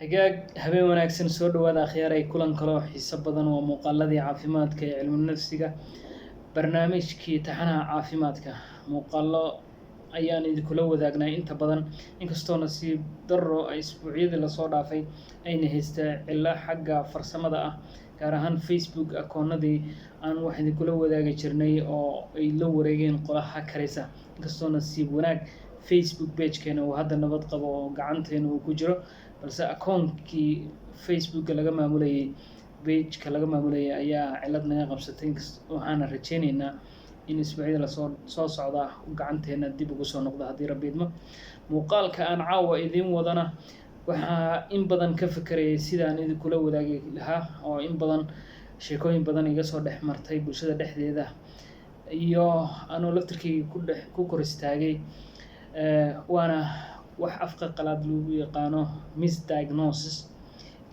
hagaag habeen wanaagsan soo dhawaada akhyaaray kulan kale oo xiiso badan oo muuqaaladii caafimaadka ee cilmi nafsiga barnaamijkii taxanaha caafimaadka muuqaalo ayaan idinkula wadaagnaa inta badan inkastoo nasiib darro ay isbuucyadii lasoo dhaafay ayna haystaa cilo xagga farsamada ah gaar ahaan Facebook akoonadii aan wax idinkula wadaagi jirnay oo ay la wareegeen qolaha karaysa inkastoo nasiib wanaag Facebook page-keena uu hadda nabad qabo oo gacanteena uu ku jiro balse akoonkii Facebook laga maamulayay page-ka laga maamulayay ayaa cilad naga qabsatay waxaana rajaynaynaa in isbuucyada lasoo socda gacanteena dib ugu soo noqdo haddii Rabbi idmo muuqaalka aan caawa idiin wadana waxaa in badan ka fikrayay sidaan idinkula wadaagi lahaa oo in badan sheekooyin badan iga soo dhex martay bulshada dhexdeeda iyo anoo laftirkeyga ku kor istaagay waana wax afka qalaad lagu yaqaano misdiagnosis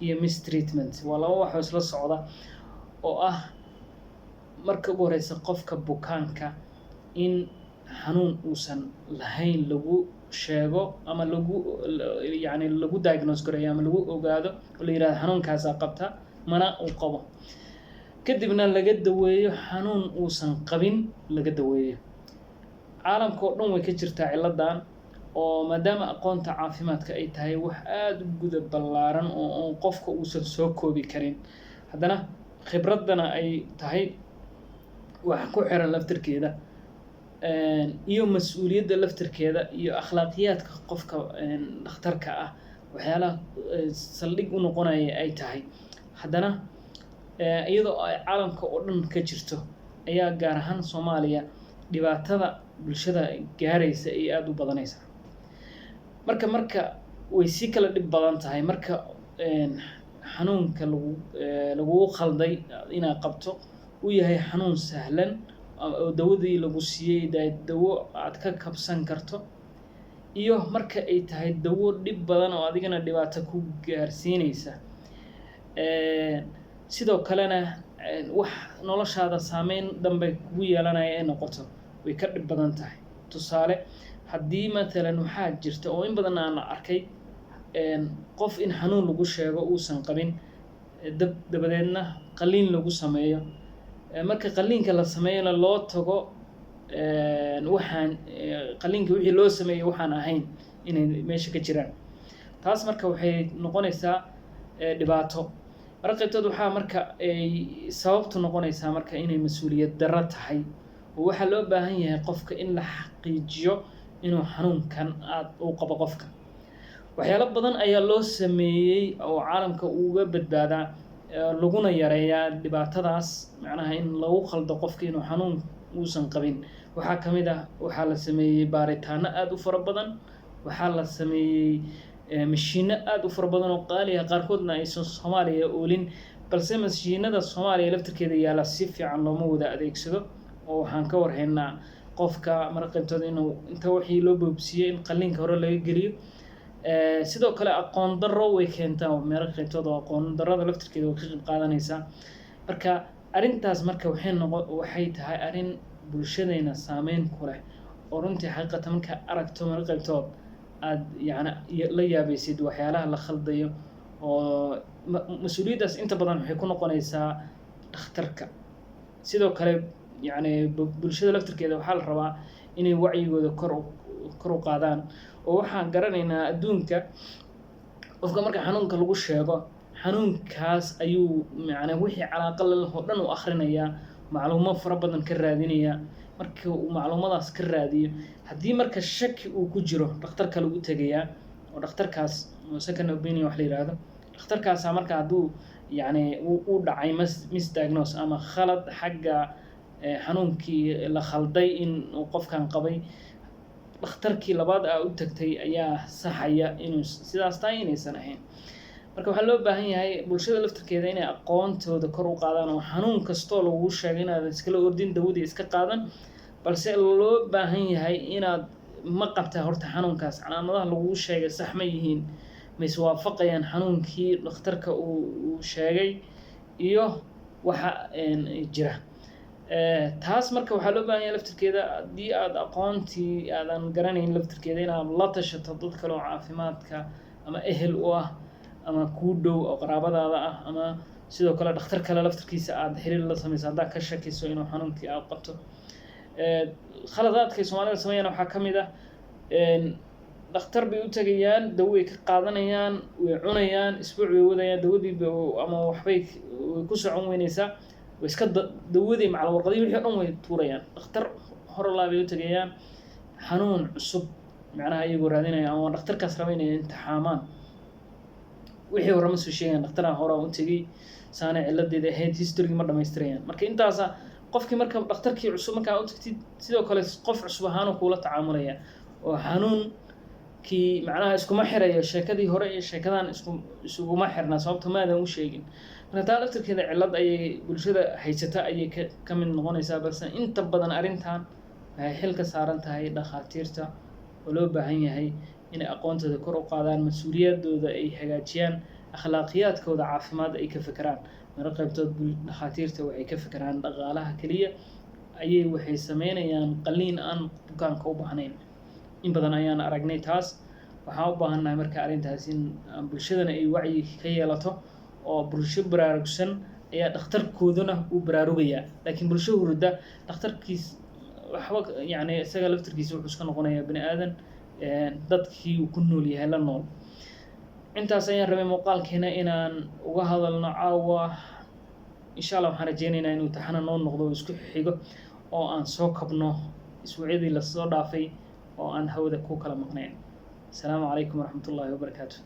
iyo mistreatment waa laba wax oo isla socda oo ah marka ugu horeysa qofka bukaanka in xanuun uusan lahayn lagu sheego ama lagu diagnose gareeyo ama lagu ogaado oo la yiraahdo xanuunkaasa qabta mana uu qabo kadibna laga daweeyo xanuun uusan qabin laga daweeyo caalamka oo dhan way ka jirtaa ciladan oo maadaama aqoonta caafimaadka ay tahay wax aad u guda ballaaran oo qofka uusan soo koobi karin haddana khibradana ay tahay wax ku xiran laftirkeeda iyo mas'uuliyadda laftirkeeda iyo akhlaaqiyaadka qofka dhakhtarka ah waxyaalaha saldhig u noqonaya ay tahay haddana iyadoo ay caalamka oo dhan ka jirto ayaa gaar ahaan Soomaaliya dhibaatada bulshada gaaraysa ay aad u badanaysa marka way si kala dhib badan tahay marka xanuunka lagu khalday inaad qabto uu yahay xanuun sahlan oo dawadii lagu siiyay dawo aad ka kabsan karto iyo marka ay tahay dawo dhib badan oo adigana dhibaato ku gaarsiinaysa sidoo kalena wax noloshaada saameyn dambe kugu yeelanaya ay noqoto way ka dhib badan tahay tusaale haddii matalan waxaa jirta oo in badan aan arkay qof in xanuun lagu sheego uusan qabin dabadeedna qaliin lagu sameeyo marka qaliinka la sameeyana loo tago waxaan qaliinka wixii loo sameeyay waxaan ahayn inay meesha ka jiraan taas marka waxay noqonaysaa dhibaato marka qaybtood waxaa marka ay sababtu noqonaysaa marka inay mas'uuliyad darro tahay waxaa loo baahan yahay qofka in la xaqiijiyo inuu xanuunkan uu qabo qofka waxyaalo badan ayaa loo sameeyay oo caalamka uga badbaadaa laguna yareeyaa dhibaatadaas macnaha in lagu khaldo qofka inuu xanuun uusan qabin waxaa ka mid ah waxaa la sameeyay baaritaano aad u fara badan waxaa la sameeyay mashiino aad u fara badan oo qaali ah qaarkoodna aysan Soomaaliya oolin balse mashiinada Soomaaliya laftirkeeda yaala si fiican looma wada adeegsado oo waxaan ka warhaynaa qofka marka qaybtood inuu inta wixii loo boobsiiyay in qaliinka hore laga geliyo sidoo kale aqoon darro way keentaa marka qaybtood oo aqoon darrada laftirkeeda way ka qayb qaadanaysaa marka arintaas marka waxay tahay arin bulshadeena saameyn ku leh oo runtii xaqiiqatan marka aragto marka qaybtood aad la yaabaysid waxyaalaha la khaldayo oo mas'uuliyaddaas inta badan waxay ku noqonaysaa dhakhtarka sidoo kale bulshada laftirkeeda waxaa la rabaa inay wacyigooda kor u qaadaan oo waxaan garanaynaa adduunka qofka marka xanuunka lagu sheego xanuunkaas ayuu wixii calaaqa leh oo dhan u akhrinayaa macluumaad fara badan ka raadinaya marka uu macluumadaas ka raadiyo haddii marka shaki uu ku jiro dhakhtarka lagu tagayaa oo dhakhtarkaas second opinion wax la yiraahdo dhakhtarkaas marka hadduu uu dhacay misdiagnose ama khalad xagga xanuunkii la khalday in uu qofkan qabay dhakhtarkii labaad u tagtay ayaa saxaya inuu sidaas tahay inaysan ahayn marka waxaa loo baahan yahay bulshada laftirkeeda inay aqoontooda kor u qaadaan oo xanuun kastoo lagu sheegay inaad iskala ordin dawadii iska qaadan balse loo baahan yahay inaad ma qabtaa horta xanuunkaas calaamadaha lagu sheegay sax ma yihiin ma iswaafaqayaan xanuunkii dhakhtarka uu sheegay iyo waxa jira taas marka waxaa loo baahan yahay laftirkeeda haddii aad aqoontii aadan garanayn laftirkeeda inaad la tashato dad kale oo caafimaadka ama ehel u ah ama kuu dhow oo qaraabadaada ah ama sidoo kale dhakhtar kale laftarkiisa aad xiriir la samayso haddaad ka shakiso inuu xanuunkii aad qabto khaladaadka ay soomaalida sameeyaan waxaa ka mid ah dhakhtar bay u tagayaan dawo way ka qaadanayaan way cunayaan isbuuc bay wadayaan dawadiiba ama waxbay ku socon weynaysaa way iska dawadii macal warqadii wixii o dhan way tuurayaan dhakhtar horolaa bay u tagayaan xanuun cusub macnaha iyagoo raadinaya ama dhakhtarkaas raba inay imtixaamaan wixii hore ma soo sheegayaan dhakhtaraa horaa u tegey saana ciladeeda ahayd historygi ma dhamaystirayaan marka intaasa qofkii marka dhakhtarkii cusub markaa u tagtid sidoo kale qof cusub ahaanu kuula tacaamulaya oo xanuunkii macnaha iskuma xirayo sheekadii hore iyo sheekadan isuguma xirna sababta maadan u sheegin marka taa laftarkeeda cilad ayay bulshada haysata ayay ka mid noqonaysaa balse inta badan arrintan waxay xil ka saaran tahay dhakhaatiirta oo loo baahan yahay inay aqoontooda kor u qaadaan mas-uuliyadooda ay hagaajiyaan akhlaaqiyaadkooda caafimaad ay ka fekeraan mara qaybtood dhakhaatiirta waxay ka fekeraan dhaqaalaha keliya ayay waxay sameynayaan qaliin aan bukaanka u baahnayn in badan ayaan aragnay taas waxaan u baahannahay marka arrintaas in bulshadana ay wacyi ka yeelato oo bulsho baraarugsan ayaa dhakhtarkoodana u baraarugayaa laakiin bulsho hurda dhakhtarkiis waxba yani isaga laftarkiisa wuxuu iska noqonayaa bani aadan dadkii uu ku nool yahay la nool intaas ayaan rabay muuqaalkeena inaan uga hadalno caawa insha Allah waxaan rajeynaynaa inuu taxana noo noqdo isku xigo oo aan soo kabno isbuucyadii la soo dhaafay oo aan hawada ku kala maqnayn. Assalaamu calaykum waraxmatullaahi wabarakaatuh.